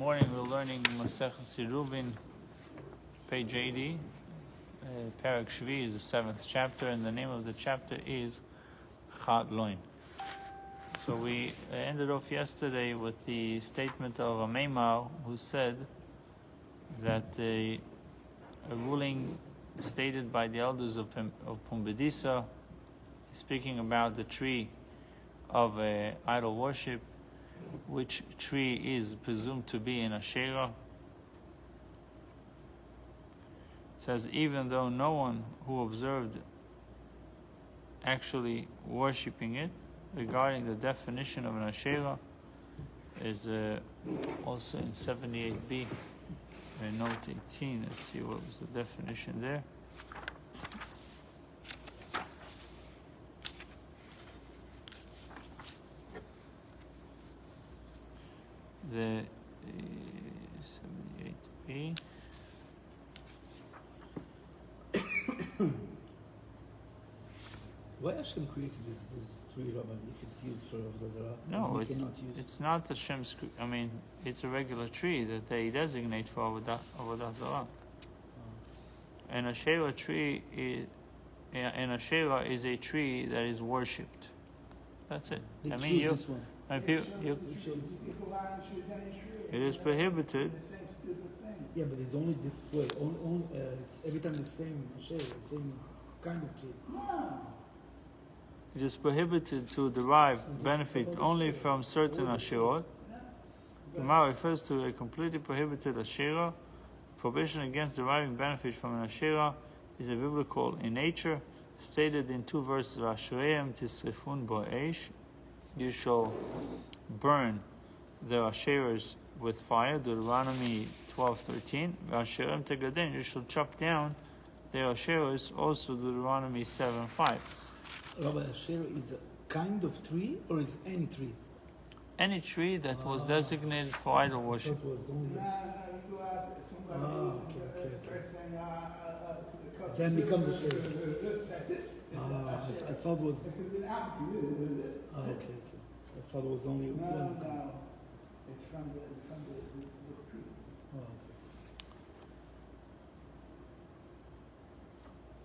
morning we're learning Tractate Eruvin, page 80. Parak Shvi is the 7th chapter, and the name of the chapter is Chad Loin. So we ended off yesterday with the statement of a Meimar who said that a ruling stated by the elders of Pumbedisa, speaking about the tree of idol worship, which tree is presumed to be an Asherah. It says, even though no one who observed actually worshipping it, regarding the definition of an Asherah, is also in 78b, note 18. Let's see what was the definition there. The 78b. Why Hashem created this tree, Rabbi, if it's used for Avodah Zarah? No, it's not Hashem's. I mean, it's a regular tree that they designate for Avodah Zarah. An Asherah tree is a tree that is worshipped. That's it. They choose this one. It is prohibited. Yeah, but it's only this way. It's every time the same Asherah, the same kind of tree. It is prohibited to derive benefit only from certain Asherot. Gemara refers to a completely prohibited Asherah. Prohibition against deriving benefit from an Asherah is a biblical in nature, stated in 2 verses of Ashereim tisrifun bo'esh. You shall burn their Asherahs with fire, Deuteronomy 12:13. Ashereim tegaden, you shall chop down their Asherahs, also Deuteronomy 7:5. Rabbi, Asherah is a kind of tree or is any tree? Any tree that was designated for idol worship. Then becomes a shade. I thought it was. Okay. I thought it was only one. No. It's from the tree. Okay.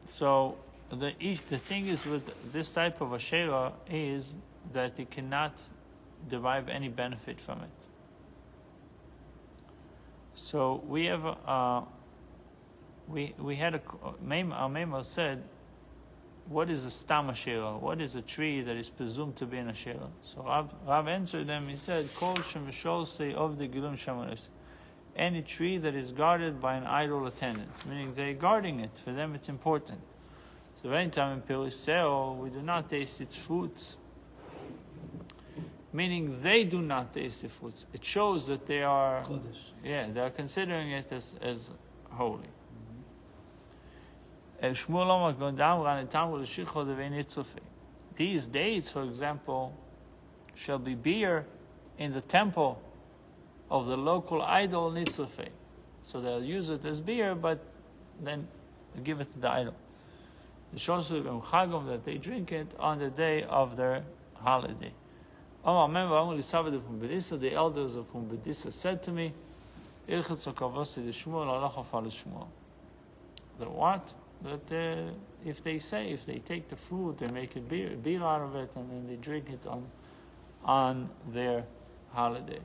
So the thing is with this type of Asherah is that it cannot derive any benefit from it. So we have we had our Meimar said, what is a stam Asherah? What is a tree that is presumed to be an Asherah? So Rav answered them. He said, Kol shemishol say of the gilum shamaris, any tree that is guarded by an idol attendant, meaning they're guarding it. For them, it's important. So anytime in Piriseo, we do not taste its fruits, meaning they do not taste the fruits. It shows that they are Kodesh. Yeah, they are considering it as holy. These dates, for example, shall be beer in the temple of the local idol Nitzrafei. So they'll use it as beer, but then give it to the idol. The Shosu Chagom, that they drink it on the day of their holiday. The elders of Pumbedisa said to me, that what? That if they take the food, they make it beer out of it, and then they drink it on their holiday.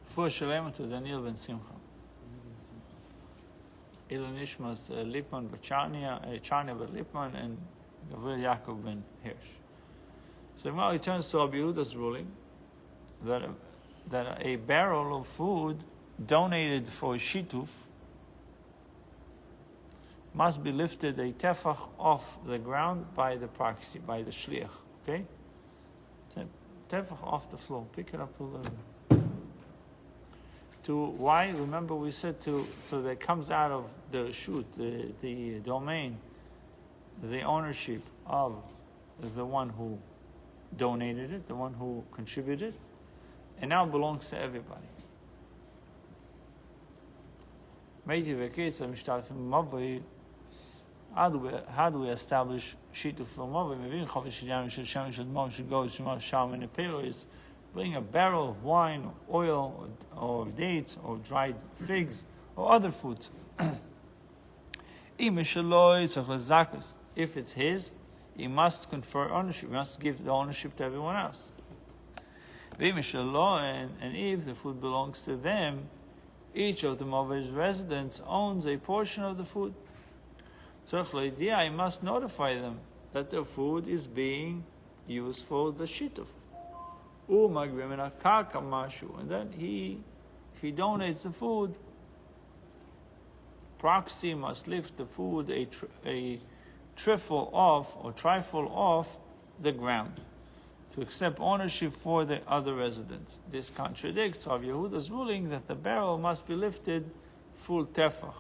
For Shalem to Daniel ben Simcha. Ilan Ishmas Lipman Charnia ben Lipman, and Gavril Yaakov ben Hirsch. So now he turns to Rabbi Yehuda's ruling that a barrel of food donated for a shituf must be lifted a tefach off the ground by the proxy, by the shliach. Okay? So tefach off the floor. Pick it up a little bit. To why? Remember we said so that comes out of the shoot, the domain, the ownership of the one who donated it, the one who contributed, and now belongs to everybody. How do we establish shituf l'maveh? Maybe chavish yam sheshem shedmom should go shema sham in a pelo is bring a barrel of wine, or oil, or dates, or dried figs, or other foods. If it's his, he must confer ownership. He must give the ownership to everyone else. And if the food belongs to them, each of the Maveh's residents owns a portion of the food. So he must notify them that their food is being used for the shituf. And then if he donates the food, proxy must lift the food a trifle off the ground to accept ownership for the other residents. This contradicts Rav Yehuda's ruling that the barrel must be lifted full tefach.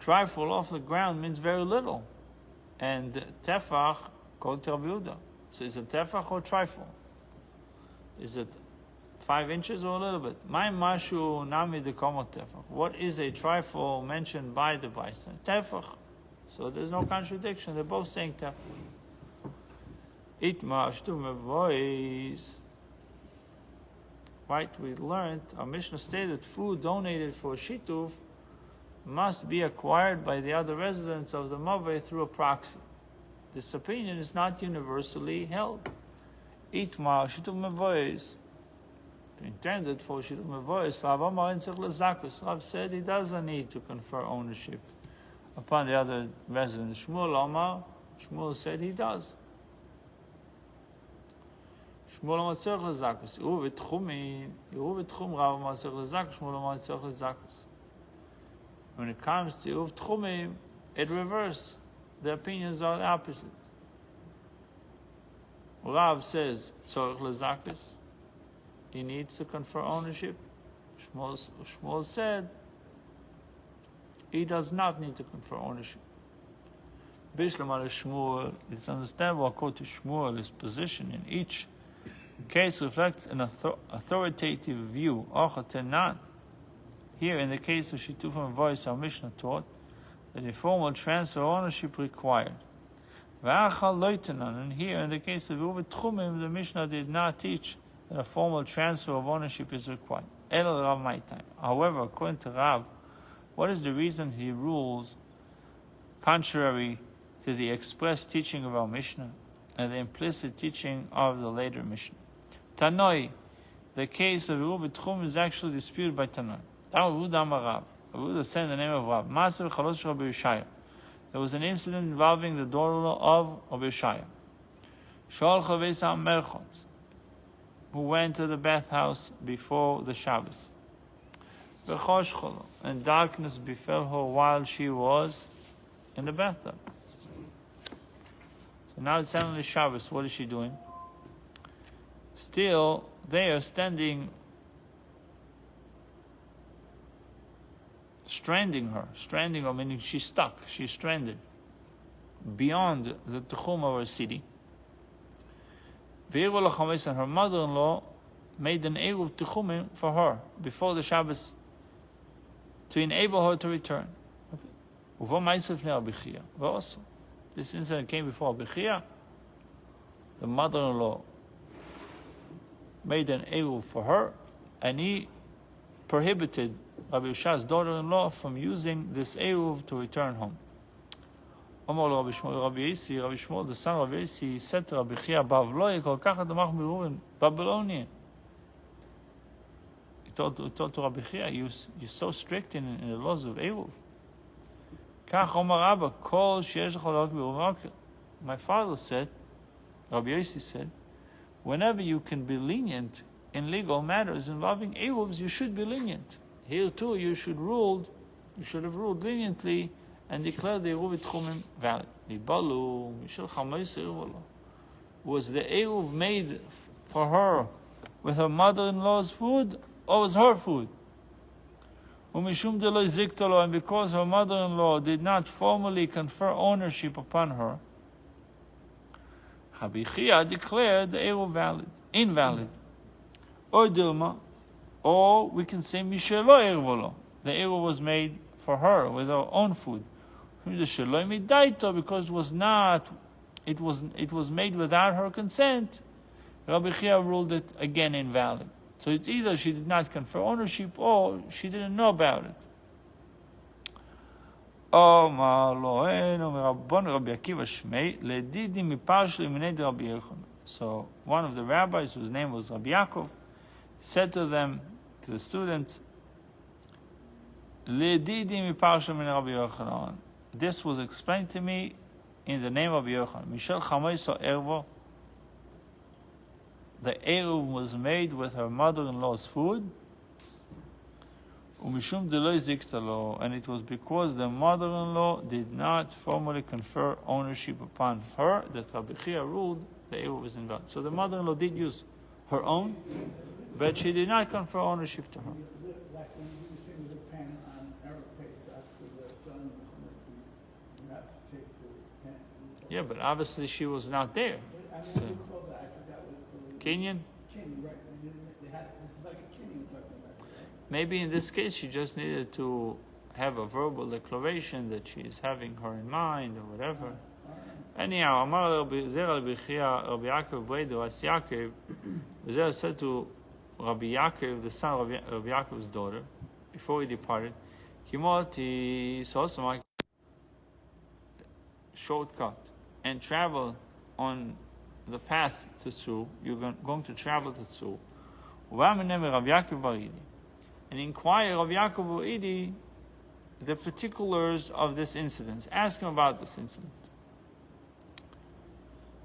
Trifle off the ground means very little, and tefach according to Rabbi Yehuda. So is it tefach or trifle? Is it 5 inches or a little bit? My mashu nami dekomo tefach. What is a trifle mentioned by the Bryson? Tefach. So there's no contradiction. They're both saying tefach. Itma ashtu mevois. Right, we learned, our Mishnah stated food donated for shituf must be acquired by the other residents of the Maveh through a proxy. This opinion is not universally held. Itma shituf mevois. Intended for shituf mevois. Rav said he doesn't need to confer ownership upon the other residents. Shmuel said he does. Shmuel Amar tzorech lezakus. Yehu v'tchum Rav Amar tzorech lezakus. Shmuel Amar tzorech lezakus. When it comes to Yehu v'tchumim, it reverse. The opinions are the opposite. Rav says tzorech lezakus. He needs to confer ownership. Shmuel said he does not need to confer ownership. Bishlam Shmuel, it's understandable according to Shmuel, his position in each case reflects an authoritative view. Here, in the case of Shituf Mevois, our Mishnah taught that a formal transfer of ownership required. And here, in the case of Yehu v'tchumim, the Mishnah did not teach that a formal transfer of ownership is required. However, according to Rav, what is the reason he rules contrary to the express teaching of our Mishnah and the implicit teaching of the later Mishnah? Tanoi, the case of Yehu v'tchum is actually disputed by Tanoi. Yehuda said in the name of Rav, Maser v'chalosh Rabbi Yeshaya. There was an incident involving the daughter of Rabbi Yeshaya, Shol Chavesa Merchot, who went to the bathhouse before the Shabbos. And darkness befell her while she was in the bathtub. So now it's suddenly Shabbos. What is she doing? Still, they are stranding her, meaning she's stuck, she's stranded beyond the Tuchum of her city. And her mother-in-law made an Eruv Tuchumim for her before the Shabbos to enable her to return. This incident came before Abichia. The mother-in-law made an Eruv for her, and he prohibited Rabbi Yeshaya's daughter-in-law from using this Eruv to return home. Rabbi Shmuel, the son of Rabbi Yisi, said to Rabbi Chia, Babylonian. He told to Rabbi Chia, you're so strict in the laws of Eruv. My father said, Rabbi Yisi said, whenever you can be lenient in legal matters involving Eruvs, you should be lenient. Here too, you should have ruled leniently and declared the Eruv Tchumim valid. Was the Eruv made for her with her mother-in-law's food, or was her food? And because her mother-in-law did not formally confer ownership upon her, Habichia declared the Eruv invalid. Or we can say Mishelo Ervolo. The Eruv was made for her with her own food. Because it was made without her consent. Rabbi Chia ruled it again invalid. So it's either she did not confer ownership or she didn't know about it. So one of the rabbis, whose name was Rabbi Yaakov, said to them, to the students, this was explained to me in the name of Yochanan. Mishel Chamoiso Ervo, the Eruv was made with her mother-in-law's food, and it was because the mother-in-law did not formally confer ownership upon her that Rabbi Chia ruled the Eruv was invalid. So the mother-in-law did use her own, but she did not confer ownership to her. Like when you sing the pen on Erev Pesach for the son of the you have to take the pen. Yeah, but obviously she was not there. I mean, So, what do you call that? I forgot what it's called. Kenyan? Kenny, right? They had, it's like a Kenny we're talking about, right? Maybe in this case she just needed to have a verbal declaration that she is having her in mind or whatever. Anyhow, Amar Rabbi Yaakov Breider as Yaakov, Zera said to Rabbi Yaakov, the son of Rabbi Yaakov's daughter, before he departed, Kimoti Sosama shortcut and travel on the path to Tzur. You're going to travel to Tzur. And inquire Rabbi Yaakov Baridi the particulars of this incident. Ask him about this incident.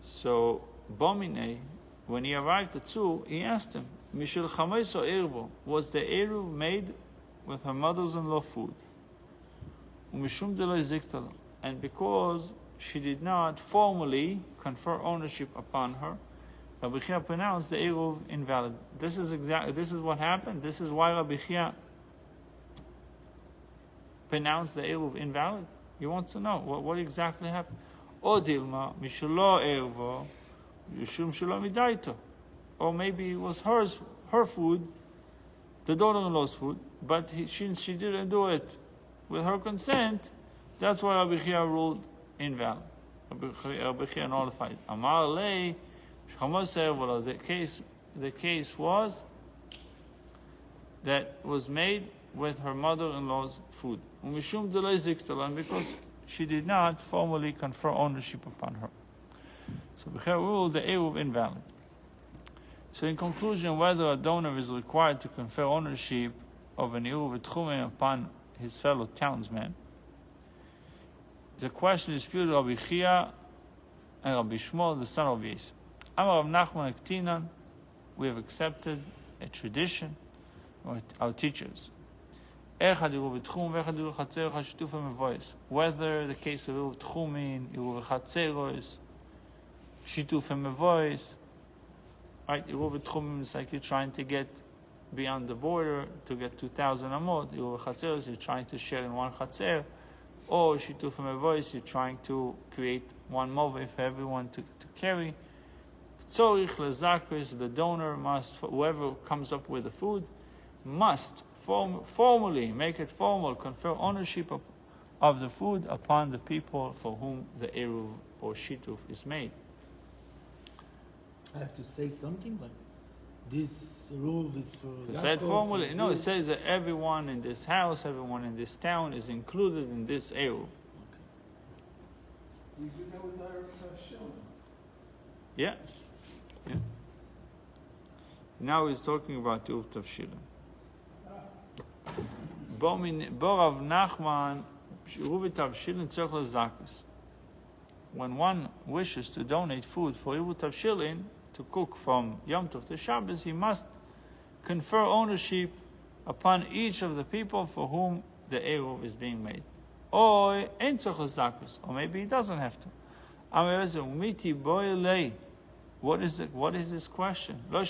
So, Bomine, when he arrived at Tzur, he asked him, Mishel Chameso Ervo, was the Eruv made with her mother's-in-law food? Umishum Deloi Ziktala. And because she did not formally confer ownership upon her, Rabbi Chia pronounced the Eruv invalid. This is what happened. This is why Rabbi Chia pronounced the Eruv invalid. He wants to know what exactly happened. Or Dilma, Mishelo Ervo, Yushum Shelo Midaito. Or maybe it was her food, the daughter-in-law's food, but she didn't do it with her consent. That's why Rabbi Chia ruled invalid. Rabbi Chia nullified. Amar lei, the case was that was made with her mother-in-law's food. And because she did not formally confer ownership upon her. So Rabbi Chia ruled the Eruv invalid. So in conclusion, whether a donor is required to confer ownership of an Eruv Tchumen upon his fellow townsmen, the question is disputed Rabbi Chia and Rabbi Shmuel, the son of Yisrael. Amar Rav Nachman Ektinan, we have accepted a tradition of our teachers. Whether the case of Eruv Tchumen, Eruv Chatzeros, Shituf Mevois, right? Eruv Tchumen is like you're trying to get beyond the border to get 2,000 amot. Eruv Chatzeros, you're trying to share in one Chatzer. Or Shituf Mevois, you're trying to create one move for everyone to carry. Tzorich lezakris, the donor must, whoever comes up with the food, must formally, make it formal, confer ownership of the food upon the people for whom the Eruv or Shituf is made. I have to say something like this rule is for. It said formally. No, it says that everyone in this house, everyone in this town is included in this Eruv. We do that with our children. Yeah. Yeah. Now he's talking about Eruv Tavshilin. Borav Nachman, Eruv Tavshilin tzorich lezakus. When one wishes to donate food for Eruv Tavshilin, to cook from Yom Tov to Shabbos, he must confer ownership upon each of the people for whom the Eruv is being made. Or maybe he doesn't have to. What is this question? Did Rav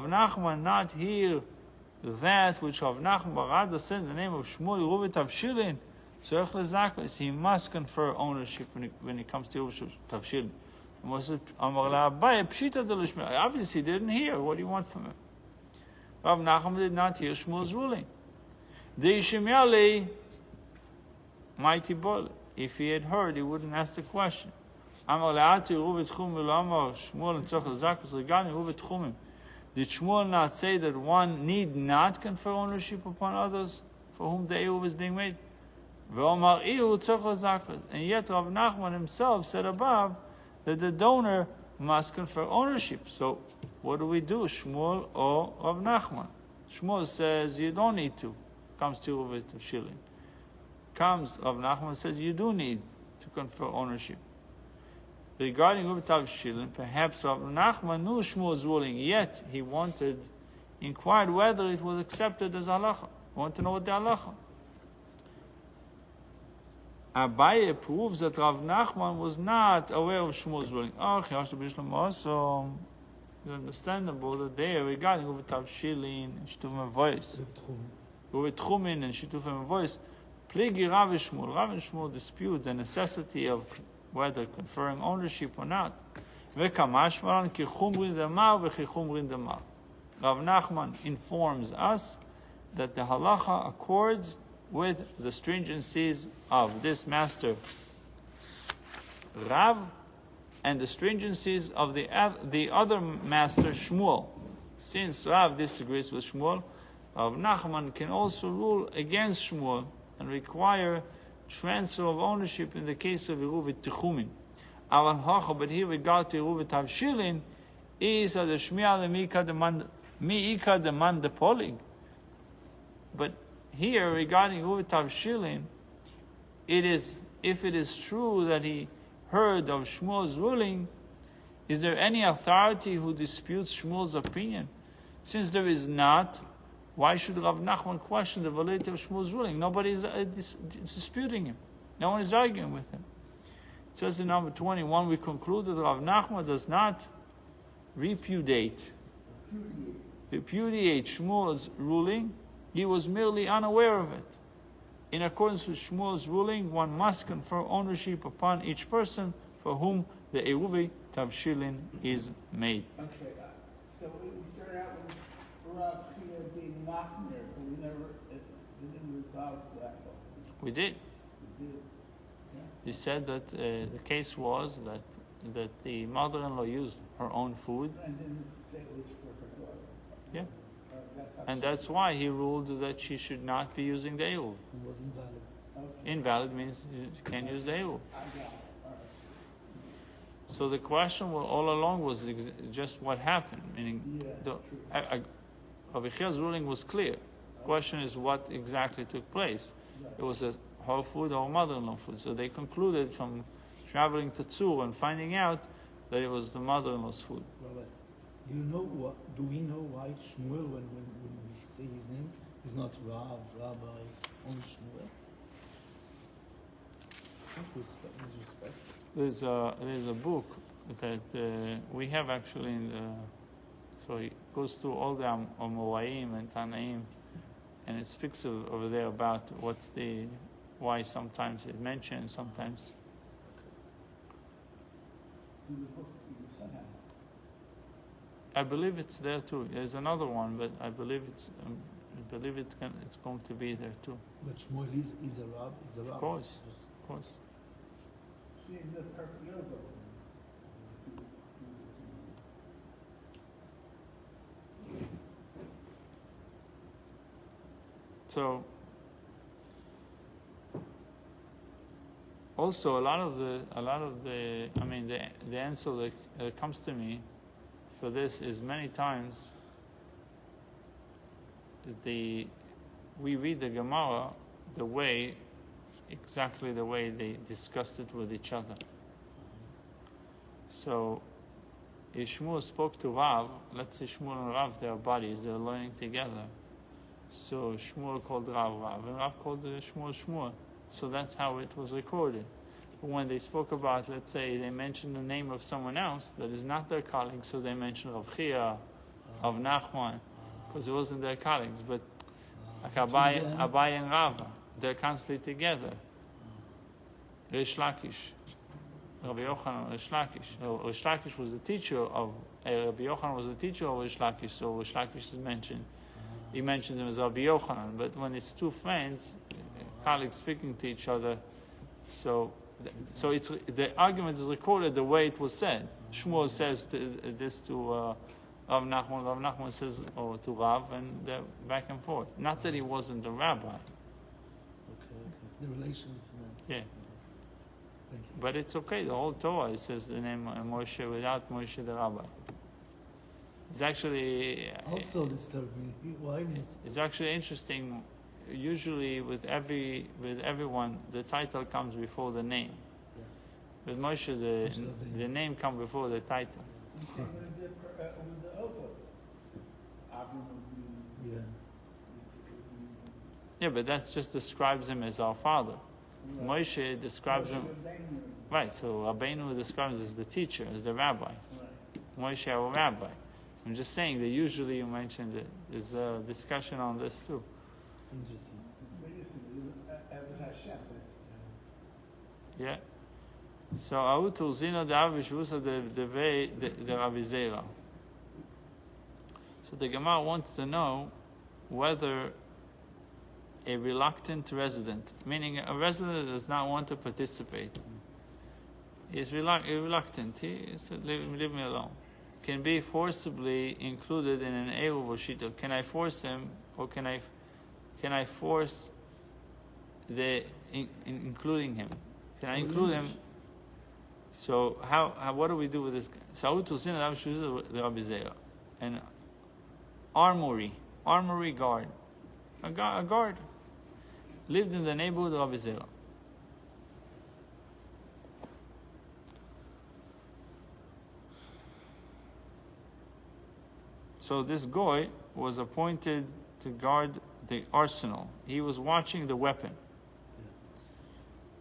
Nachman not hear that which Rav Nachman Barada said in the name of Shmuel Eruv Tavshilin? He must confer ownership when it comes to Eruv Tavshilin. Obviously, he didn't hear. What do you want from him? Rav Nachman did not hear Shmuel's ruling. The Yishmaeli mighty bol. If he had heard, he wouldn't ask the question. Amar le'ati Eruv etchum v'lo amar Shmuel and tzach zakus regarding Eruv etchumim. Did Shmuel not say that one need not confer ownership upon others for whom the Eruv is being made? V'omar iu tzach zakus. And yet Rav Nachman himself said above that the donor must confer ownership. So what do we do, Shmuel or Rav Nachman? Shmuel says you don't need to. Comes to Eruv Shilin. Comes Rav Nachman says you do need to confer ownership. Regarding Eruv Shilin, perhaps Rav Nachman knew Shmuel's ruling, yet he inquired whether it was accepted as halacha. He wanted to know what the halacha. Abaye proves that Rav Nachman was not aware of Shmuel's ruling. So it's understandable that there, regarding Eruv Shilin and Shituf voice, Eruv Tchumin and Shituf voice, Pligi Rav and Shmuel dispute the necessity of whether conferring ownership or not. Rav Nachman informs us that the halacha accords with the stringencies of this master Rav and the stringencies of the other master Shmuel. Since Rav disagrees with Shmuel, Rav Nachman can also rule against Shmuel and require transfer of ownership in the case of Eruv Techumin. But here regard to Eruv Tavshilin is the Shmiya Mi'ika demand the polig. But here regarding Eruv Tavshilin, it is, if it is true that he heard of Shmuel's ruling, is there any authority who disputes Shmuel's opinion? Since there is not, why should Rav Nachman question the validity of Shmuel's ruling? Nobody is disputing him. No one is arguing with him. It says in number 21, we conclude that Rav Nachman does not repudiate Shmuel's ruling. He was merely unaware of it. In accordance with Shmuel's ruling, one must confer ownership upon each person for whom the Eruv Tavshilin is made. Okay, so we started out with Rav being Machmir, but we didn't resolve that. We did. We did. Yeah. He said that the case was that the mother-in-law used her own food. And didn't say it was for her daughter. Yeah. That's And that's why he ruled that she should not be using the Eruv. It was invalid. Okay. Invalid means you can't use the Eruv. I got it. All right. So the question all along was just what happened. Meaning, Yeah, Rabbi Chia's ruling was clear. The question is what exactly took place. It was her food or mother-in-law food. So they concluded from traveling to Tzur and finding out that it was the mother-in-law's food. Rabbi, do we know why Shmuel, when we say his name, is not Rav, Rabbi, only Shmuel? Disrespect. There's a book that we have actually in the, so it goes through all the Amoraim and Tanaim, and it speaks over there about why sometimes it mentions, sometimes. So the book your son has. I believe it's there too. There's another one, but I believe it's going to be there too. But Shmuel is a Rab, Of course. See, in the perfect yoga. So also a lot of the the answer that comes to me for this is many times we read the Gemara exactly the way they discussed it with each other. So if Shmuel spoke to Rav, let's say Shmuel and Rav, they are buddies, they're learning together. So Shmuel called Rav Rav, and Rav called Shmuel. So that's how it was recorded. But when they spoke about, let's say, they mentioned the name of someone else that is not their colleague, so they mentioned Rav Chia, Rav Nachman, because it wasn't their colleagues. But like Abai and Rava, they're constantly together. Rish Lakish, Rabbi Yochanan, Rish Lakish. Rish Lakish was the teacher of Rabbi Yochanan was the teacher of Rish Lakish, so Rish Lakish is mentioned. he mentions him as Rabbi Yochanan. But when it's two friends, colleagues speaking to each other, so it's the argument is recorded the way it was said. Shmuel says this to Rav Nachman says to Rav, and they're back and forth. Not that he wasn't a rabbi. Okay. The relation between them. Yeah. Thank you. But it's okay. The whole Torah it says the name Moshe without Moshe the rabbi. It's actually Also disturbed me. Why? it's actually interesting. Usually with everyone the title comes before the name. Yeah. With Moshe the name comes before the title. Same with the Ophel. Avram would be. Yeah. Yeah, but that just describes him as our father. Moshe describes him right. So Rabbeinu describes him as the teacher, as the rabbi. Right. Moshe our rabbi. So I'm just saying that usually you mentioned that there's a discussion on this too. Interesting. It's Eved Hashem. Yeah. So Autul Zina the Avishvusa the Rabbi Zera. So the Gemara wants to know whether a reluctant resident, meaning a resident that does not want to participate, is reluctant. He said, leave me alone. Can be forcibly included in an Eruv or Shita. Can I force him, or can I force including him? Can I include him? So what do we do with this guy? So the Rabbi Zera, an armory guard, a guard, lived in the neighborhood of Rabbi Zera. So this guy was appointed to guard the arsenal. He was watching the weapon.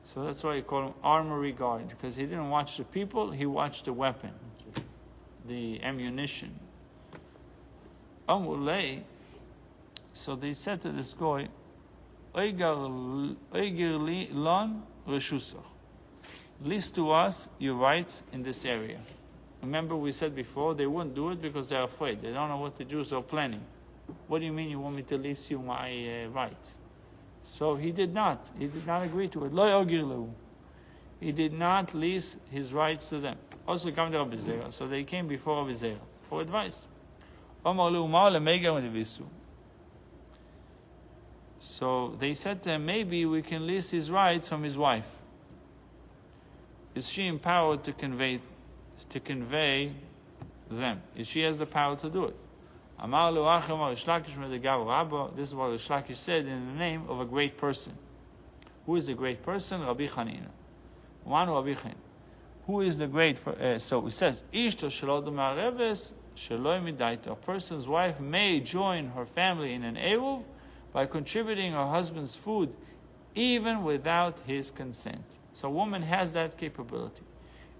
So that's why you call him armory guard, because he didn't watch the people, he watched the weapon, the ammunition. Amulei. So they said to this guy, lease to us your rights in this area. Remember we said before, they wouldn't do it because they're afraid. They don't know what the Jews are planning. What do you mean you want me to lease you my rights? So he did not. He did not agree to it. He did not lease his rights to them. Also come to Rabbi Zera. So they came before Rabbi Zera for advice. So they said to him, maybe we can lease his rights from his wife. Is she empowered to convey them? Is she has the power to do it? This is what Rish Lakish said in the name of a great person. Who is a great person? Rabbi Chanina. Who is the great so it says, a person's wife may join her family in an Eruv by contributing her husband's food even without his consent. So a woman has that capability.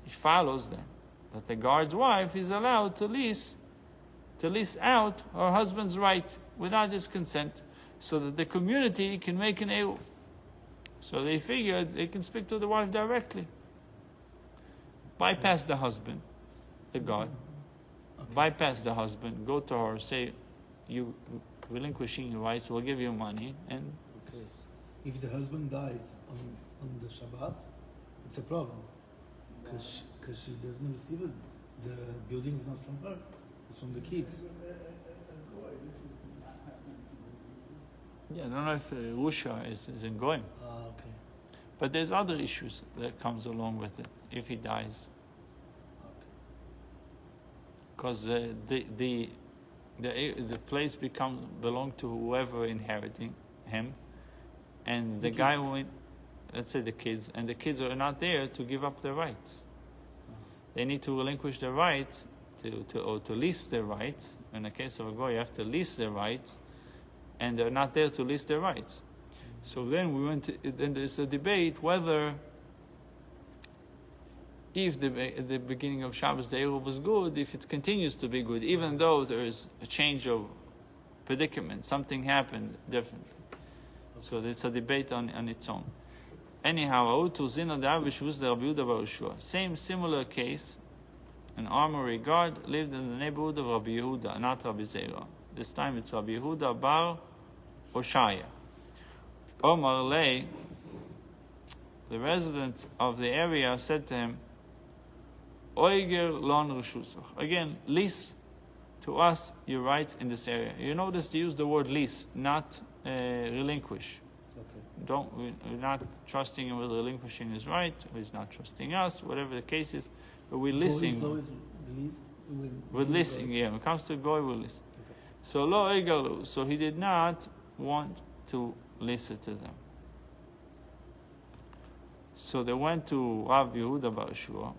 It follows then that the guard's wife is allowed to lease out her husband's right without his consent, so that the community can make an Eruv. So they figured they can speak to the wife directly. Bypass the husband, the guard. Okay. Bypass the husband, go to her, say, you relinquishing your rights, we'll give you money. And okay. If the husband dies on the Shabbat, it's a problem. Because she doesn't receive it. The building is not from her. It's from the kids. Yeah, I don't know if Rusha is in going. Okay. But there's other issues that comes along with it if he dies. Because the place belong to whoever inheriting him, and the guy who, let's say the kids, and the kids are not there to give up their rights. They need to relinquish their rights to lease their rights. In the case of a goy, you have to lease their rights, and they're not there to lease their rights. So then then there's a debate whether, if the beginning of Shabbos the Eruv was good, if it continues to be good, even though there is a change of predicament, something happened differently. So it's a debate on its own. Anyhow, same similar case, an armory guard lived in the neighborhood of Rabbi Yehuda, not Rabbi Zera. This time it's Rabbi Yehuda bar Oshaya. Omar Lei, the resident of the area, said to him, Oiger lon reshusach. Again, lease to us your rights in this area. You notice they use the word lease, not relinquish. Okay. We're not trusting him with relinquishing his right, or he's not trusting us, whatever the case is. But we're leasing. Goy is always lease With leasing, yeah. When it comes to Goy, we're leasing. Okay. So lo egalu. So he did not want to lease it to them. So they went to Rav Yehuda bar Shua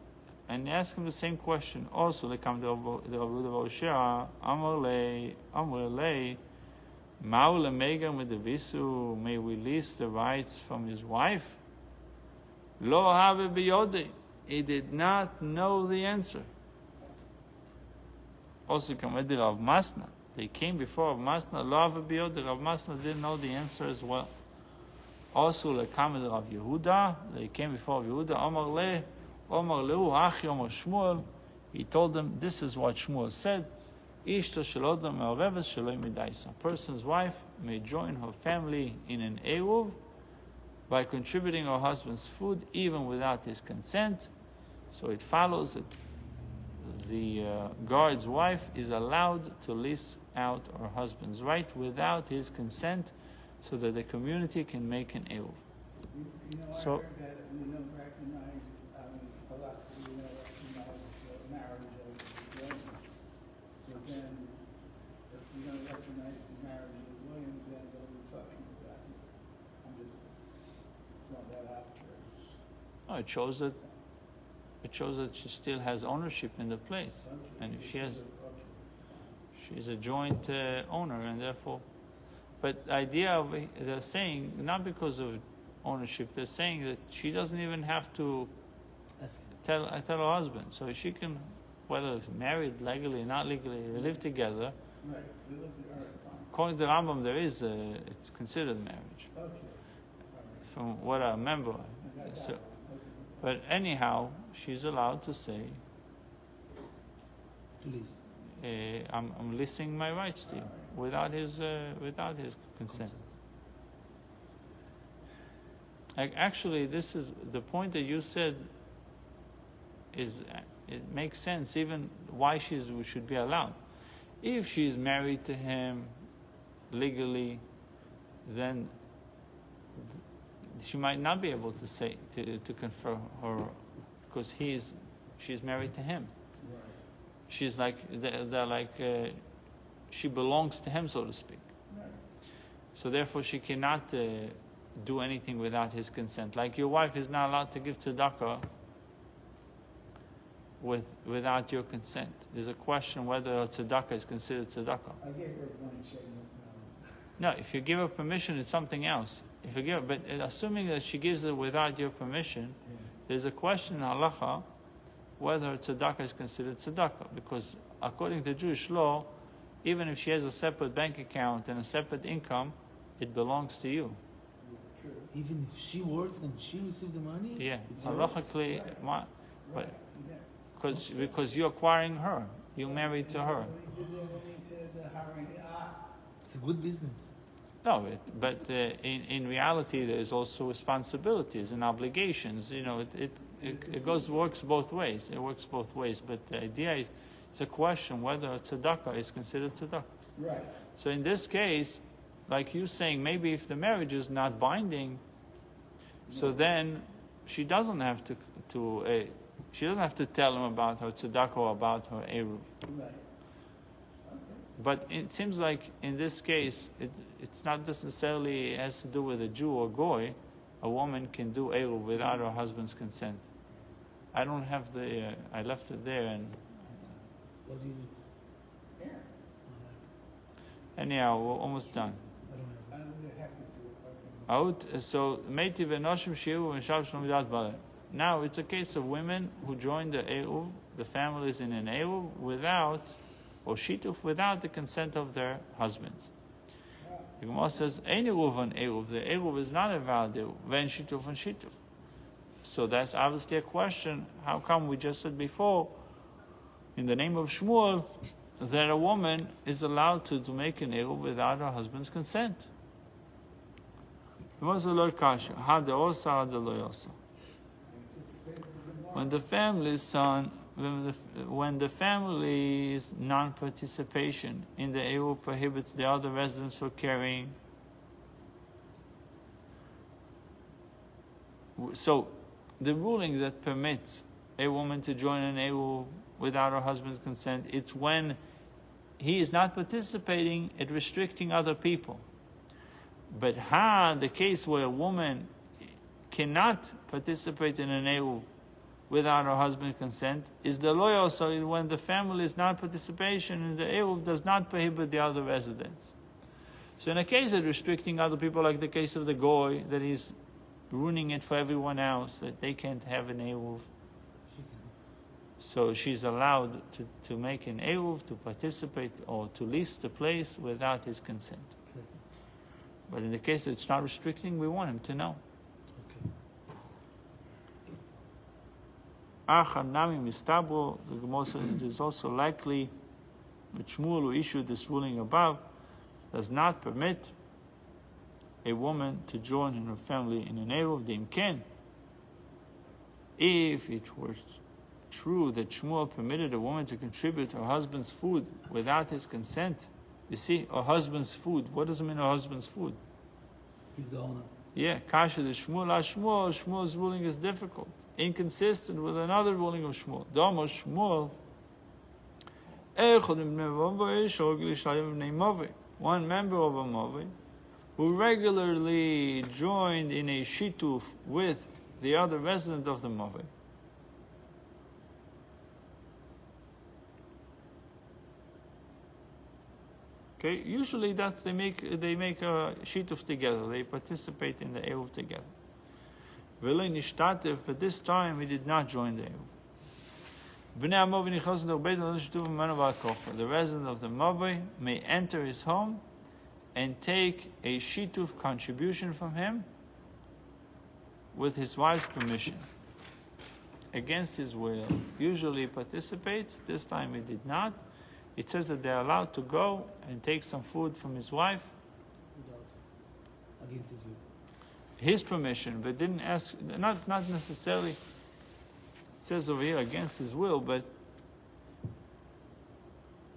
and they asked him the same question. Also, they come to Rav Yehuda bar Shua. Amar lei, ma'u lemegam medevisu. May we lease the rights from his wife? Lo have biyodi. He did not know the answer. Also, Kamedi Rav Masna. They came before Rav Masna. Lo have biyodi. Rav Masna didn't know the answer as well. Also, Lekamed Rav Yehuda, they came before Rav Yehuda. Omar Lehu, Achi Omar Shmuel. He told them, this is what Shmuel said. Ishto shelodam me'oreves sheloi midaisa. A person's wife may join her family in an eruv by contributing her husband's food even without his consent. So it follows that the guard's wife is allowed to lease out her husband's right without his consent, so that the community can make an eruv. You know, So- I heard that we don't recognize, we don't recognize the marriage of the Williams. So then, if we don't recognize the marriage of the Williams, then what are we talking about? I'm just throwing that out there. No, it shows that she still has ownership in the place, and if she has, she's a joint owner, and therefore. But the idea of they're saying not because of ownership, they're saying that she doesn't even have to tell her husband, so she can, whether it's married legally or not legally, they live together. Right, we looked at her, fine. According to the Rambam, it's considered marriage, Okay, all right. from what I remember. I got So, that one. but anyhow, she's allowed to say, Please. I'm leasing my rights to you without his consent. Actually, this is the point that you said. It makes sense even why should be allowed. If she's married to him legally, then she might not be able to say to confer her, because she's married to him. Right. She's like they're like she belongs to him, so to speak. Right. So therefore, she cannot do anything without his consent. Like your wife is not allowed to give tzedakah without your consent. There's a question whether tzedakah is considered tzedakah. I gave her a blank check. No, if you give her permission, it's something else. If you give, but assuming that she gives it without your permission, there's a question in halacha whether tzedakah is considered tzedakah, because according to Jewish law, even if she has a separate bank account and a separate income, it belongs to you. True. Even if she works and she receives the money, Yeah, it's yours. halachically, but Right. Yeah. because you're acquiring her, you're married to her. When he did that, when he said, It's a good business. No, but in reality, there's also responsibilities and obligations. You know, it works both ways. It works both ways. But the idea is, it's a question whether tzedakah is considered tzedakah. right. So in this case, like you saying, maybe if the marriage is not binding, so then she doesn't have to tell him about her tzedakah or about her eruv. Right. But it seems like in this case, it's not necessarily has to do with a Jew or Goy. A woman can do eruv without her husband's consent. I don't have I left it there, and What do you need? Yeah. anyhow, we're almost done. I don't have I don't really have to do it. So, Meiti v'noshim shi'u v'shav shalom v'das b'aleh. Now it's a case of women who join the eruv, the families in an eruv without, or shituf, without the consent of their husbands. The Gemara says, "Ein eruv an eruv." The eruv is not a valid eruv. Ven shituf and shituf. So that's obviously a question. How come we just said before, in the name of Shmuel, that a woman is allowed to make an Eruv without her husband's consent. When the family's non-participation in the Eruv prohibits the other residents from carrying. So, the ruling that permits a woman to join an Eruv without her husband's consent, it's when he is not participating at restricting other people. But the case where a woman cannot participate in an Eruv without her husband's consent is the loyal, so when the family's non-participation in the Eruv does not prohibit the other residents. So in a case of restricting other people, like the case of the Goy, that is ruining it for everyone else, that they can't have an Eruv. So she's allowed to make an Eruv, to participate, or to lease the place without his consent. Okay. But in the case that it's not restricting, we want him to know. Achanami mistabro, the Gemara says it is also likely that Shmuel, who issued this ruling above, does not permit a woman to join in her family in an Eruv. They can. If it were true that Shmuel permitted a woman to contribute her husband's food without his consent, you see, her husband's food. What does it mean, her husband's food? He's the owner. Yeah, kasha the Shmuel. Shmuel's ruling is difficult, inconsistent with another ruling of Shmuel. Dama Shmuel. One member of a Maveh who regularly joined in a shituf with the other resident of the Maveh. Okay, usually they make a shituf together. They participate in the Eruv together. But this time he did not join the Eruv. The resident of the Maveh may enter his home and take a shituf contribution from him with his wife's permission. Against his will. Usually he participates, this time he did not. It says that they're allowed to go and take some food from his wife. Against his will. His permission, but didn't ask, not necessarily, it says over here against his will, but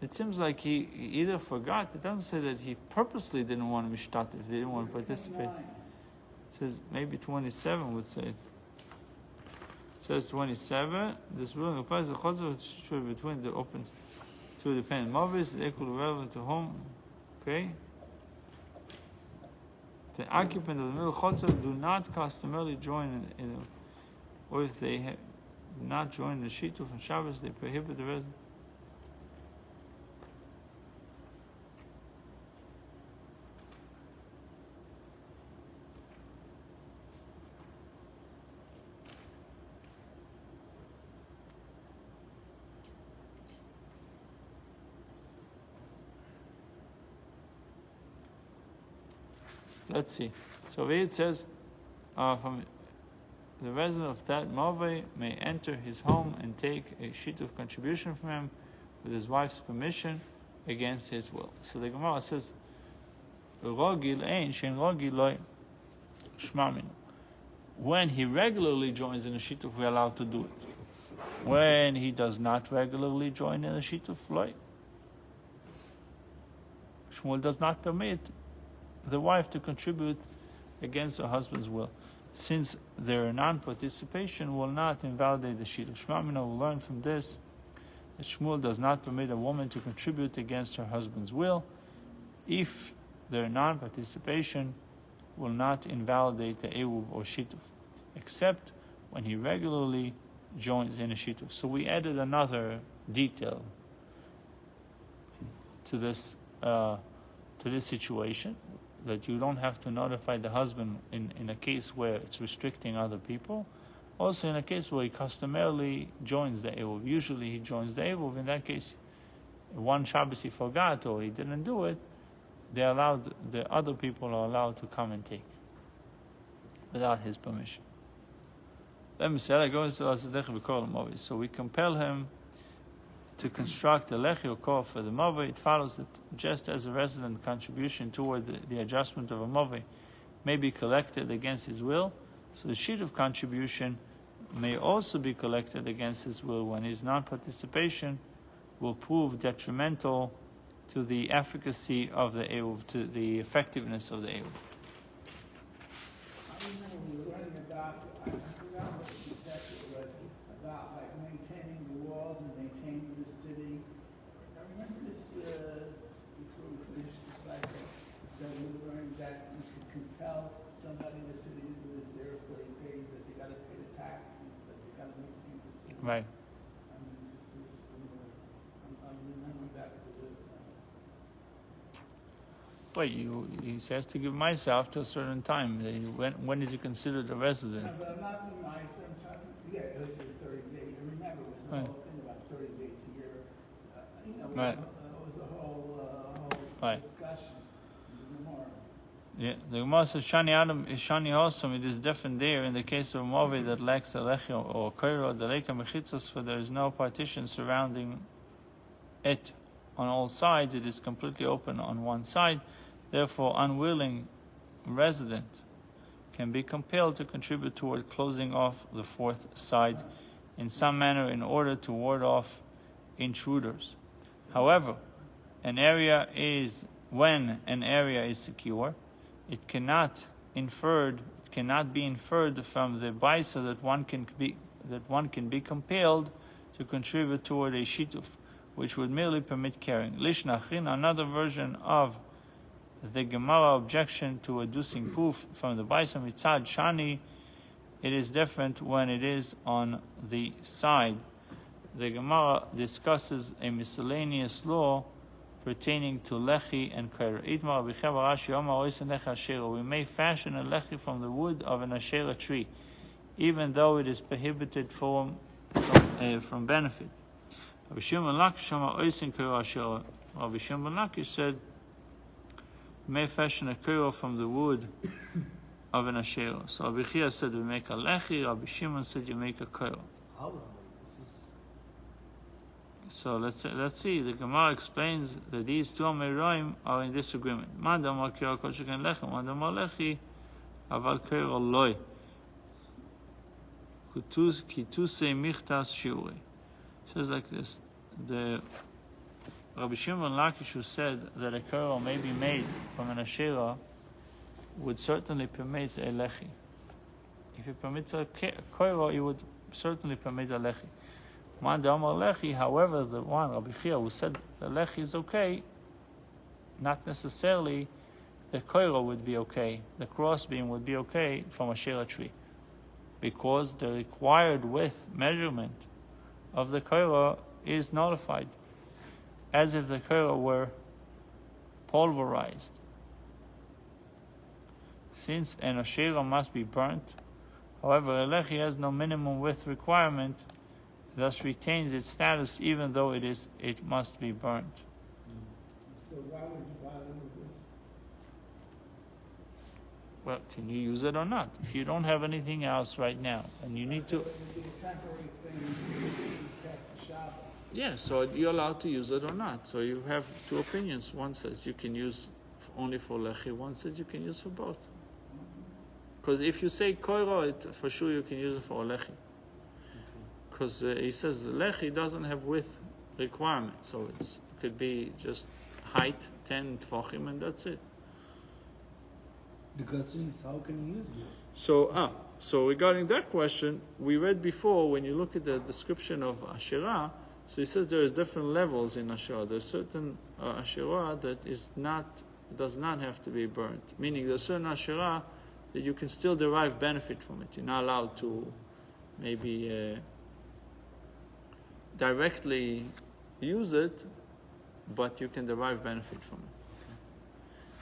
it seems like he either forgot, it doesn't say that he purposely didn't want to mishtat if they didn't want to participate. It says maybe 27 would say. It says 27, this ruling applies to chotzer between the opens. Two dependent mothers, equally relevant to home. Okay? The occupant of the middle chotzer do not customarily join or if they have not joined the shituf on Shabbos, they prohibit the resident. Let's see. So here it says, from the resident of that Maveh may enter his home and take a shituf contribution from him with his wife's permission against his will. So the Gemara says, when he regularly joins in a shituf, we're allowed to do it. When he does not regularly join in a shituf, Shmuel does not permit the wife to contribute against her husband's will, since their non-participation will not invalidate the shituf. Shmamina will learn from this that Shmuel does not permit a woman to contribute against her husband's will if their non-participation will not invalidate the Eruv or shituf, except when he regularly joins in a shituf. So we added another detail to this situation, that you don't have to notify the husband in a case where it's restricting other people. Also in a case where he customarily joins the Eruv. Usually he joins the Eruv. In that case, one Shabbos he forgot or he didn't do it, the other people are allowed to come and take without his permission. So we compel him to construct a lechi or korah for the moveh, it follows that just as a resident contribution toward the adjustment of a moveh may be collected against his will, so the sheet of contribution may also be collected against his will when his non-participation will prove detrimental to the efficacy of the Eruv, to the effectiveness of the Eruv. I remember we were learning about, I forgot what the chapter was, about like maintaining the walls and maintaining the city. I remember this, before we finished the cycle, that we learned that you could compel somebody in the city to do this there for 30 days, that they gotta pay the taxes, that they gotta maintain the city. Right. I mean, this is similar. I'm remembering that for this. But he says to give myself to a certain time. When is he considered a resident? No, but I'm not in my, I'm talking, yeah, it was 30 days. I remember it was the Right. whole thing about 30 days a year. Right. It was a whole Right. discussion in the Gemara. Yeah, the Gemara says Shani Adam is Shani Osam. It is different there in the case of a movie that lacks a lechi or koiro, the leka mechitzos, for there is no partition surrounding it on all sides. It is completely open on one side. Therefore, unwilling resident can be compelled to contribute toward closing off the fourth side in some manner in order to ward off intruders. However, when an area is secure, it cannot be inferred from the baisa that one can be compelled to contribute toward a shituf, which would merely permit carrying. Lishnachin, another version of the Gemara objection to adducing proof from the baisa mitzad shani, it is different when it is on the side. The Gemara discusses a miscellaneous law pertaining to lechi and kair. We may fashion a lechi from the wood of an ashera tree, even though it is prohibited from benefit. Rabbi Shimon Lakish said, we may fashion a kair from the wood of an ashera. So Rabbi Chia said we make a lechi. Rabbi Shimon said you make a kair. How? This is So let's see. The Gemara explains that these two Ameroim are in disagreement. Mandam akira koshikan lechem, mandam lechi, aval kairo loy. Kituse michtas shiure. Says like this: the Rabbi Shimon Lakish, who said that a kairo may be made from an ashera, would certainly permit a lechi. If he permits a kairo, he would certainly permit a lechi. However, the one Rabbi Chia who said the lechi is okay, not necessarily the koiro would be okay, the crossbeam would be okay from a shera tree, because the required width measurement of the koiro is nullified, as if the koiro were pulverized. Since an ashera must be burnt, however, a lechi has no minimum width requirement, thus retains its status even though it must be burnt. So why would you bother with this? Well, can you use it or not? If you don't have anything else right now, and you need to, It would be a temporary thing past the Shabbos. yeah, so you're allowed to use it or not. So you have two opinions. One says you can use only for lechi. One says you can use for both. Because if you say koiro, for sure you can use it for lechi. Because he says lechi doesn't have width requirement, so it could be just height 10 tefachim and that's it. the question is how can you use this? So regarding that question, we read before when you look at the description of Asherah. So he says there is different levels in Asherah. There's certain Asherah that does not have to be burnt, meaning there's certain Asherah that you can still derive benefit from it. You're not allowed to maybe directly use it, but you can derive benefit from it.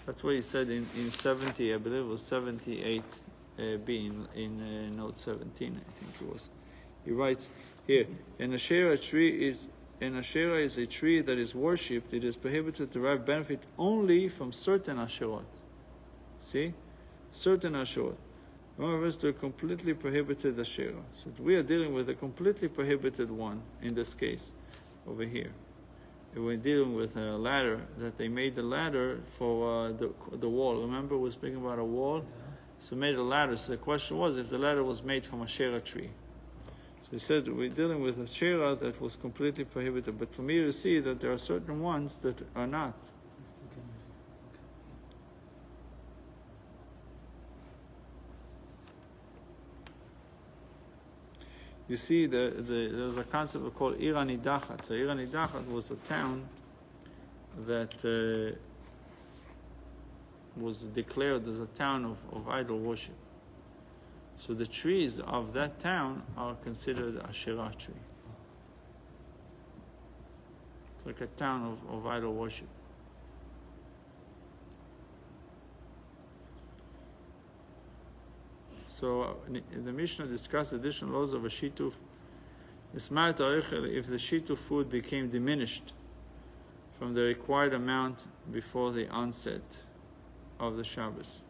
That's what he said in 70, I believe it was 78b in note 17, I think it was. He writes here, an Asherah is a tree that is worshipped. It is prohibited to derive benefit only from certain Asherot. See? Certain Asherot. Remember, to a completely prohibited Asherah. So we are dealing with a completely prohibited one in this case. over here. They were dealing with a ladder, that they made the ladder for the wall. Remember, we're speaking about a wall? Yeah. So made a ladder. So the question was if the ladder was made from a shera tree. So he said we're dealing with a shera that was completely prohibited. But for me to see that there are certain ones that are not. Still can use it. You see, there's a concept called Irani Dachat. So Irani Dachat was a town that was declared as a town of idol worship. So the trees of that town are considered a Shera tree. It's like a town of idol worship. So the Mishnah discussed additional laws of a shituf. If the shituf food became diminished from the required amount before the onset of the Shabbos.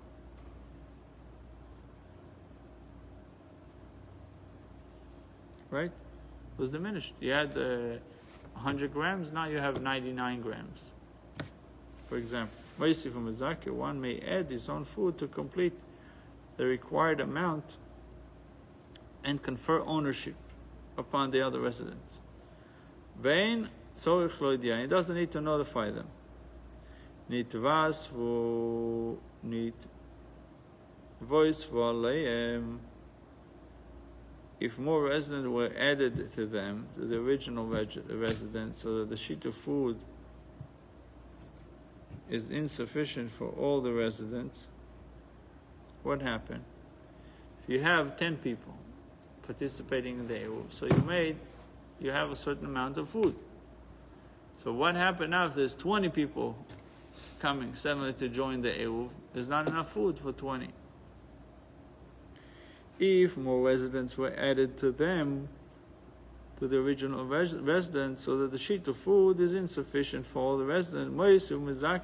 Right? It was diminished. You had 100 grams, now you have 99 grams. For example, one may add his own food to complete the required amount and confer ownership upon the other residents. He doesn't need to notify them. If more residents were added to them, to the original residents, so that the sheet of food is insufficient for all the residents, what happened? If you have 10 people participating in the Eruv, so you have a certain amount of food. So what happened now if there's 20 people coming suddenly to join the Eruv? There's not enough food for 20. If more residents were added to them, to the original residents, so that the sheet of food is insufficient for all the residents,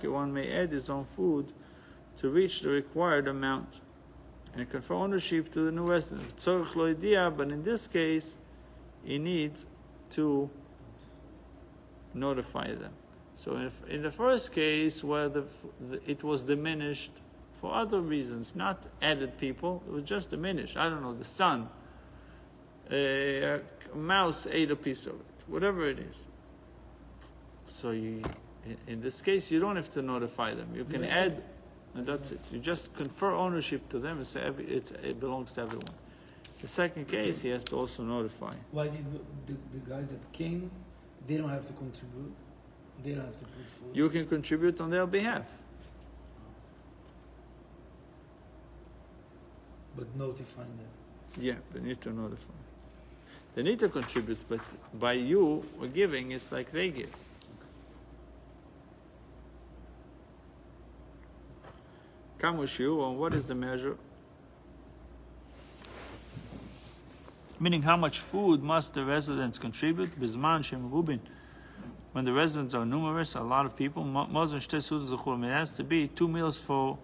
one may add his own food to reach the required amount and confer ownership to the new resident. But in this case, he needs to notify them. So if in the first case where it was diminished for other reasons, not added people, it was just diminished. I don't know, the sun, a mouse ate a piece of it, whatever it is. So in this case, you don't have to notify them. You can add, and that's it. You just confer ownership to them and say it belongs to everyone. The second case, he has to also notify. Why did the guys that came, they don't have to contribute? They don't have to put food? You can contribute on their behalf. But notifying them. Yeah, they need to notify. They need to contribute, but by you giving, it's like they give. What is the measure? Meaning, how much food must the residents contribute? Bizman Shem Rubin. When the residents are numerous, a lot of people, it has to be 2 meals for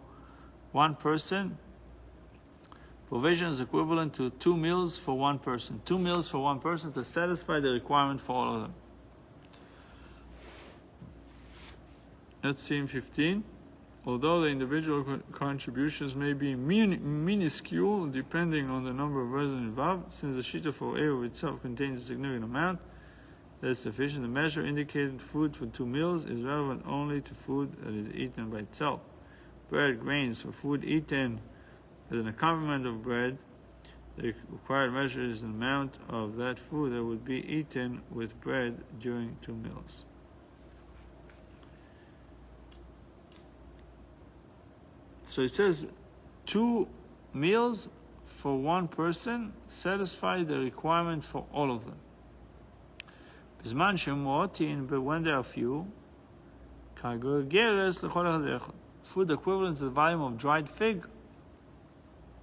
one person. Provision is equivalent to 2 meals for one person. 2 meals for one person to satisfy the requirement for all of them. Let's see in 15. Although the individual contributions may be minuscule, depending on the number of residents involved, since the shita for Eruv itself contains a significant amount that is sufficient, the measure indicated food for 2 meals is relevant only to food that is eaten by itself. Bread, grains, for food eaten as an accompaniment of bread, the required measure is the amount of that food that would be eaten with bread during 2 meals. So it says 2 meals for one person satisfy the requirement for all of them. But when there are few, food equivalent to the volume of dried fig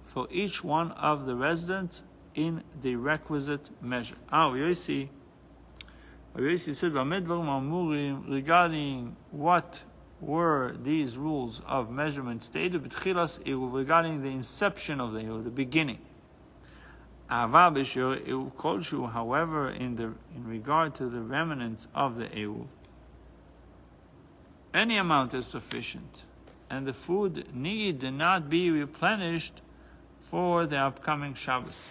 for each one of the residents in the requisite measure. Yossi said, regarding what were these rules of measurement stated regarding the inception of the beginning. However, in regard to the remnants of the Eruv, any amount is sufficient, and the food need not be replenished for the upcoming Shabbos.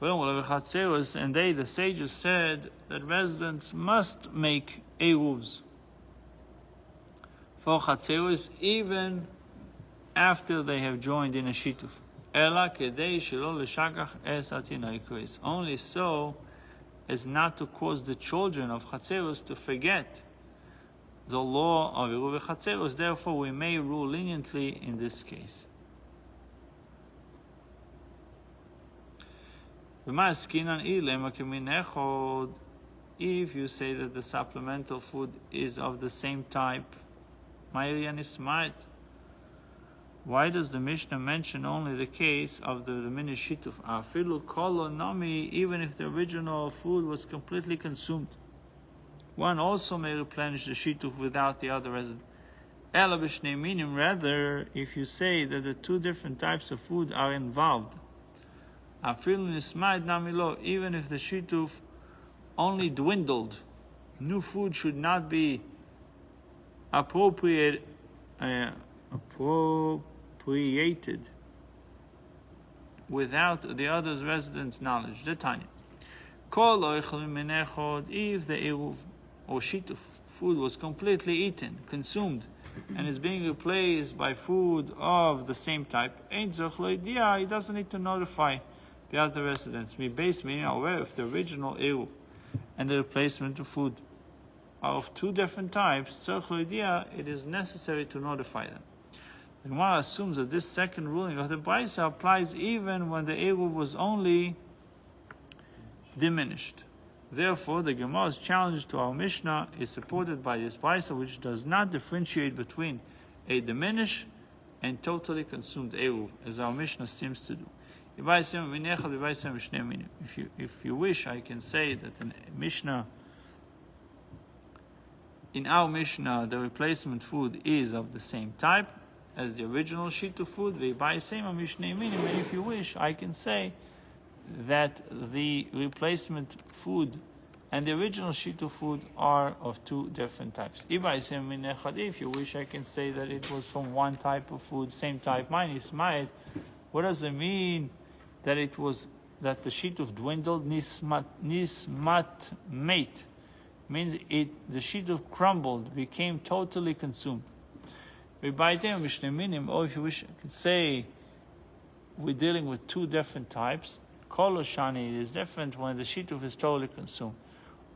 And they, the sages, said that residents must make Eruvs for Chatzeros even after they have joined in a Shituf. Only so as not to cause the children of Chatzeros to forget the law of Eruv Chatzeros. Therefore, we may rule leniently in this case. If you say that the supplemental food is of the same type, why does the Mishnah mention only the case of the diminished shituf? Even if the original food was completely consumed, one also may replenish the shituf without the other resident. Rather, if you say that the two different types of food are involved, even if the shituf only dwindled, new food should not be appropriated without the other's resident's knowledge. The Tanya. If the Eruv or shituf food was completely eaten, consumed, and is being replaced by food of the same type, he doesn't need to notify the other residents. Meaning aware if the original Eruv and the replacement of food are of two different types, it is necessary to notify them. The Gemara assumes that this second ruling of the Brisa applies even when the Eruv was only diminished. Therefore, the Gemara's challenge to our Mishnah is supported by this Brisa, which does not differentiate between a diminished and totally consumed Eruv, as our Mishnah seems to do. If you wish, I can say that in our Mishnah, the replacement food is of the same type as the original shituf food. And if you wish, I can say that the replacement food and the original shituf food are of two different types. If you wish, I can say that it was from one type of food, same type. What does it mean that the shituf dwindled? Nismat mate means the shituf crumbled, became totally consumed. Or if you wish, I can say we're dealing with two different types. Koloshani is different when the shituf is totally consumed.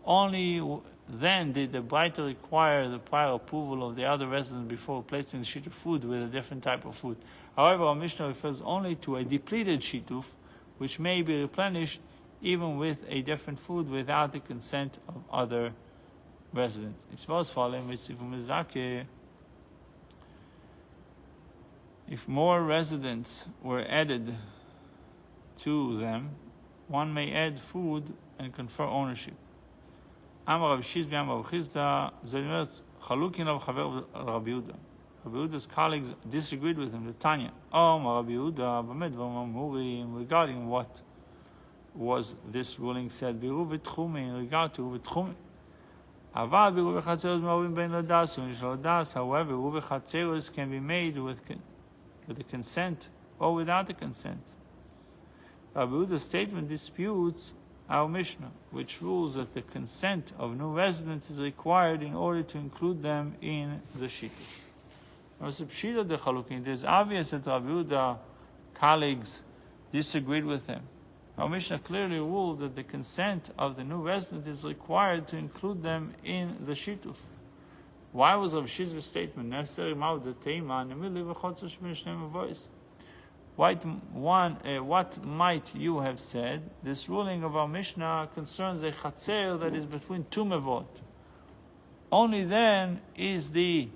Only then did the Braita require the prior approval of the other residents before replacing the shituf food with a different type of food. However, our Mishnah refers only to a depleted shituf, which may be replenished even with a different food without the consent of other residents. If more residents were added to them, one may add food and confer ownership. Rabbi Yehuda's colleagues disagreed with him. The Tanya, regarding what was this ruling said, in regard to Tchumin. However, Eruv Chatzeros can be made with the consent or without the consent. Rabbi Yehuda's statement disputes our Mishnah, which rules that the consent of new residents is required in order to include them in the shituf. It is obvious that Rabbi Yehuda's colleagues disagreed with him. Our Mishnah clearly ruled that the consent of the new resident is required to include them in the shituf. Why was Rav Shizra's statement necessary? What might you have said? This ruling of our Mishnah concerns a chatzer that is between two mevot. Only then is the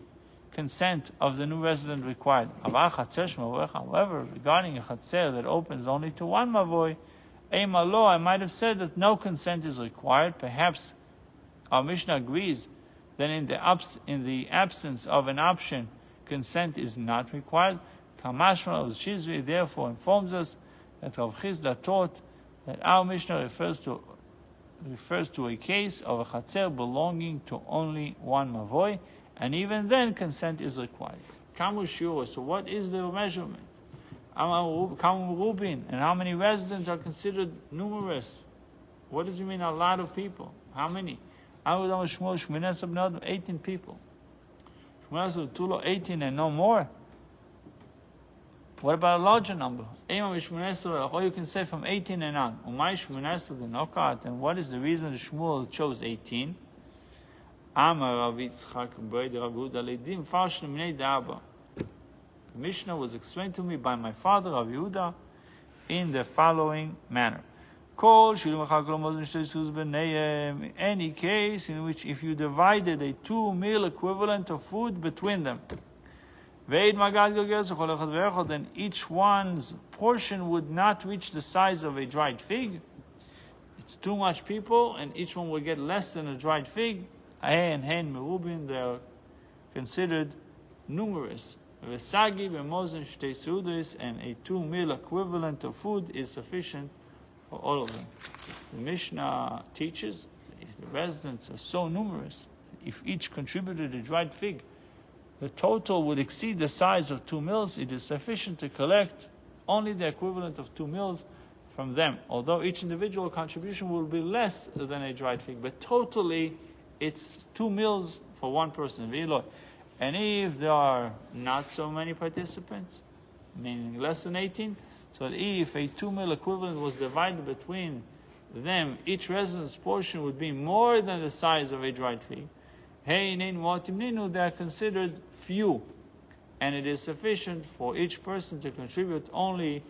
consent of the new resident required. However, regarding a chatzer that opens only to one mavoy, I might have said that no consent is required. Perhaps our Mishnah agrees that in the absence of an option, consent is not required. Kamashma al Shizri therefore informs us that Rav Chisda taught that our Mishnah refers to a case of a chatzer belonging to only one mavoi, and even then consent is required. Kamu shiur, so what is the measurement? Kamu rubin, and how many residents are considered numerous? What does it mean a lot of people? How many? 18 people. 18 and no more. What about a larger number? Or you can say from 18 and on. And what is the reason Shmuel chose 18? The Mishnah was explained to me by my father, Rav Yehuda, in the following manner. In any case in which if you divided a 2-meal equivalent of food between them, then each one's portion would not reach the size of a dried fig. It's too much people, and each one will get less than a dried fig. They are considered numerous. And a 2-meal equivalent of food is sufficient for all of them. The Mishnah teaches if the residents are so numerous, if each contributed a dried fig, the total would exceed the size of 2 meals. It is sufficient to collect only the equivalent of 2 meals from them, although each individual contribution will be less than a dried fig. But totally, it's 2 meals for one person. And if there are not so many participants, meaning less than 18, so if a 2-meal equivalent was divided between them, each resident's portion would be more than the size of a dried fig. They are considered few, and it is sufficient for each person to contribute only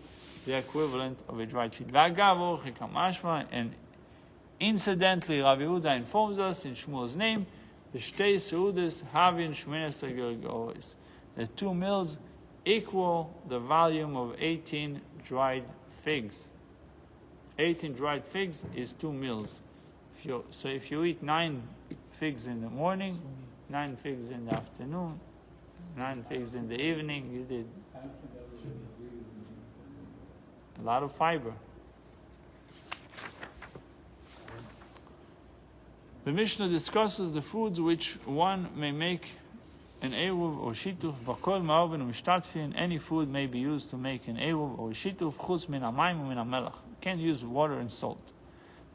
the equivalent of a dried fig. And incidentally, Rabbi Yehuda informs us in Shmuel's name, the 2 meals equal the volume of 18 dried figs. 18 dried figs is 2 meals. So if you eat 9 figs in the morning, 9 figs in the afternoon, 9 figs in the evening, you did a lot of fiber. The Mishnah discusses the foods which one may make an eruv or shituf. Bakol ma'oven u'mishtatfin. Any food may be used to make an eruv or shituf. Chutz min hamayim u'min hamelach. Can't use water and salt.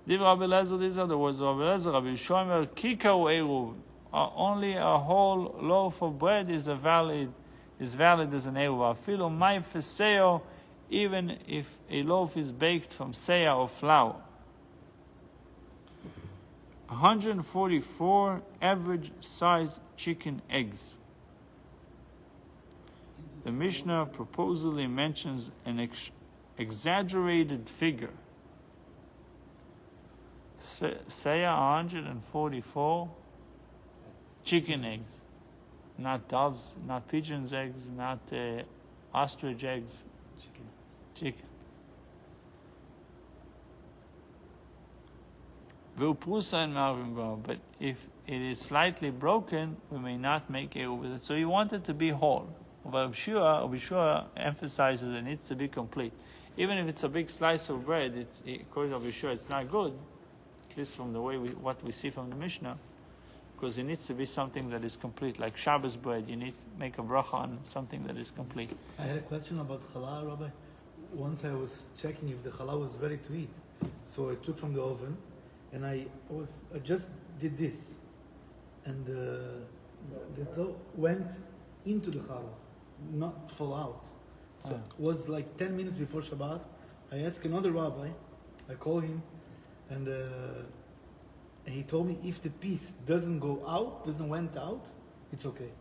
Div Rabbi Eliezer. These are the words of Rabbi Eliezer. Rabbi Shomer kikau eruv. Only a whole loaf of bread is valid as an eruv. Afilu may feseo. Even if a loaf is baked from seah or flour. 144 average size chicken eggs. The Mishnah proposally mentions an exaggerated figure. Say 144 chicken eggs. Not doves, not pigeons' eggs, not ostrich eggs. Chicken. But if it is slightly broken, we may not make it with it. So you want it to be whole. But Abishua emphasizes it needs to be complete. Even if it's a big slice of bread, according to Abishua, it's not good, at least from the way what we see from the Mishnah, because it needs to be something that is complete. Like Shabbos bread, you need to make a bracha on something that is complete. I had a question about challah, Rabbi. Once I was checking if the challah was ready to eat. So I took from the oven, and I just did this, and the dough went into the challah, not fall out. So it was like 10 minutes before Shabbat. I asked another rabbi, I called him, and he told me if the piece doesn't went out, it's okay.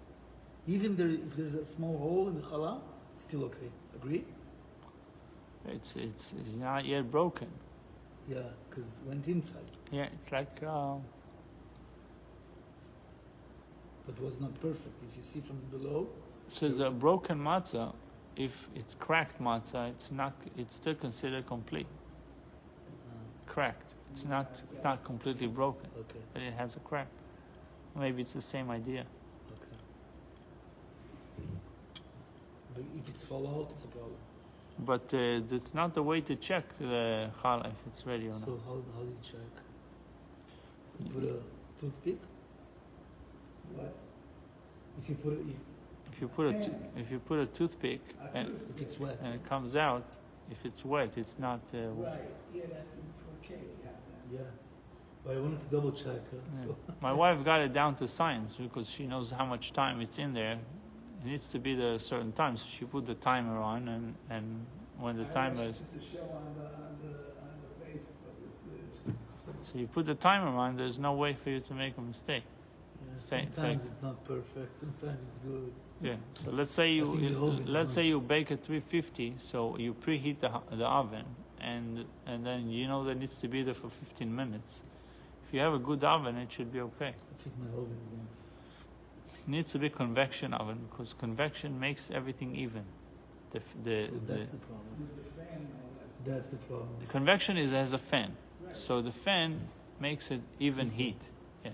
Even if there's a small hole in the challah, it's still okay. Agree? It's not yet broken. Yeah, because it went inside. Yeah, it's like. But it was not perfect. If you see from below. So the broken matzah, if it's cracked matzah, it's still considered complete. Cracked. It's not completely broken. Okay. But it has a crack. Maybe it's the same idea. Okay. But if it's fall out, it's a problem. But that's not the way to check the challah if it's ready or not. So how do you check? You put a toothpick? What? If you put it, If you put a toothpick and if it's wet. it comes out, if it's wet, it's not. Right, yeah, that's for cake, yeah. Yeah. But I wanted to double check. Yeah. So My wife got it down to science because she knows how much time it's in there. It needs to be there a certain time, so she put the timer on, and when the timer is, It's a show on the Facebook, it's good. so you put the timer on, there's no way for you to make a mistake. yeah, sometimes it's not perfect. Sometimes it's good. Yeah. So let's say I think the oven is let's say not- you bake at 350, so you preheat the oven, and then you know that it needs to be there for 15 minutes. If you have a good oven, it should be okay. I think my oven is not. It needs to be convection oven because convection makes everything even. So that's the problem. With the fan, no, That's the problem. The convection has a fan, Right. so the fan makes it even heat. Yeah.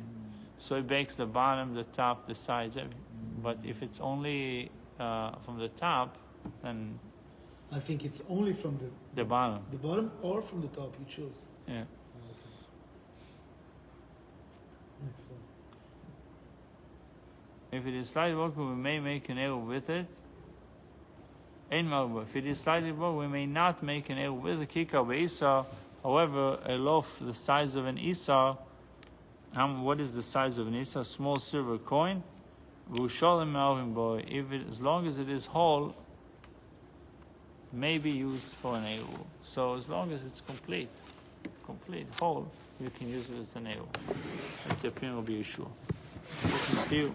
So it bakes the bottom, the top, the sides, everything. But if it's only from the top, then I think it's only from the bottom. the bottom or from the top. You choose. Yeah. Next one. If it is slightly broken, we may make an eruv with it. Ein marba. If it is slightly broken, we may not make an eruv with the kikar be'isar. However, a loaf the size of an isar. What is the size of an isar? Small silver coin. V'ushalim ma'ovim bo. As long as it is whole, may be used for an eruv. So as long as it's complete whole, you can use it as an eruv. That's the opinion of Yeshua. Thank you.